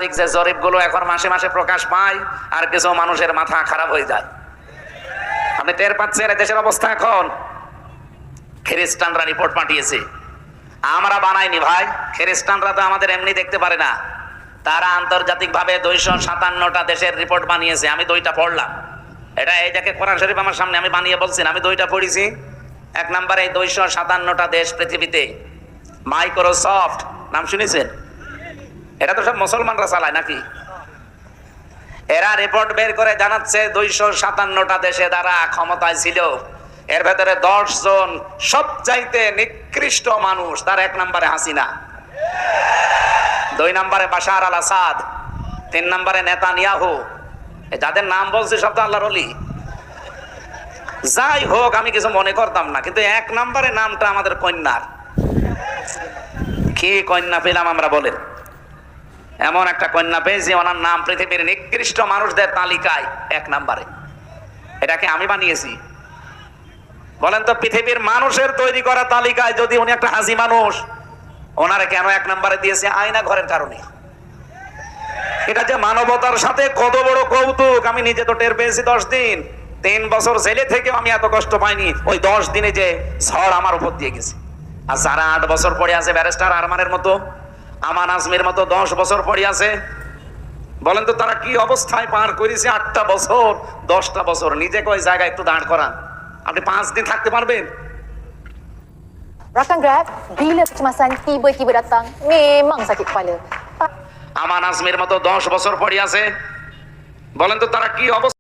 আন্তর্জাতিক যে জরিপগুলো এখন মাসে মাসে প্রকাশ পায়, আর কিছু মানুষের মাথা খারাপ হয়ে যায়। আপনি টের পাচ্ছেন দেশের অবস্থা এখন? খ্রিস্টানরা রিপোর্ট পাঠিয়েছে, আমরা বানাইনি ভাই। খ্রিস্টানরা তো আমাদের এমনি দেখতে পারে না, তারা আন্তর্জাতিক ভাবে 257টা দেশের রিপোর্ট বানিয়েছে। আমি 2টা পড়লাম। এটা এই দেখে কোরআন শরীফ আমার সামনে, আমি বানিয়ে বলছি, আমি 2টা পড়েছি। 1 নম্বরে 257টা দেশ পৃথিবীতে। মাইক্রোসফট নাম শুনেছেন? এটা তো সব মুসলমানরা চালায় নাকি? এরা রিপোর্ট বের করে জানাচ্ছে 257টা দেশে যারা ক্ষমতায় ছিল, এর ভেতরে 10 জন সবচাইতে নিকৃষ্ট মানুষ। তার 1 নম্বরে হাসিনা, 2 নম্বরে বাশার আল আসাদ, 3 নম্বরে নেতানিয়াহু। যাদের নাম বলছি সব তো আল্লাহর ওলি। যাই হোক, আমি কিছু মনে করতাম না, কিন্তু 1 নম্বরে নামটা আমাদের কন্যার। কি কন্যা পেলাম আমরা বলেন? এমন একটা কন্যা পেয়েছি, ওনার নাম পৃথিবীর নিকৃষ্ট মানুষদের তালিকায় 1 নম্বরে। এটাকে আমি বানিয়েছি? বলেন তো, পৃথিবীর মানুষের তৈরি করা তালিকায় যদি উনি একটা হাসি মানুষ, ওনারে কেন 1 নম্বরে দিয়েছে? আয়না ঘরের কারণে। এটা যে মানবতার সাথে কত বড় কৌতুক, আমি নিজে তো টের পেয়েছি 10 দিন। 3 বছর জেলে থেকে আমি এত কষ্ট পাইনি, ওই 10 দিনে যে ঝড় আমার উপর দিয়ে গেছে। আর যারা 8 বছর পড়ে আছে, ব্যারিস্টার আরমানের মতো, আমান আজমির মতো 10 বছর পড়ে আছে, বলেন তো তারা কি অবস্থায় পার করেছে? 8টা বছর, 10টা বছর। নিজেকে ওই জায়গায় একটু দাঁড় করান, আপনি 5 দিন থাকতে পারবেন? Rakan Grab, bila kecemasan tiba-tiba datang, memang sakit kepala. আমান আজমির মতো 10 বছর পড়ে আছে, বলেন তো তারা কি অবস্থা?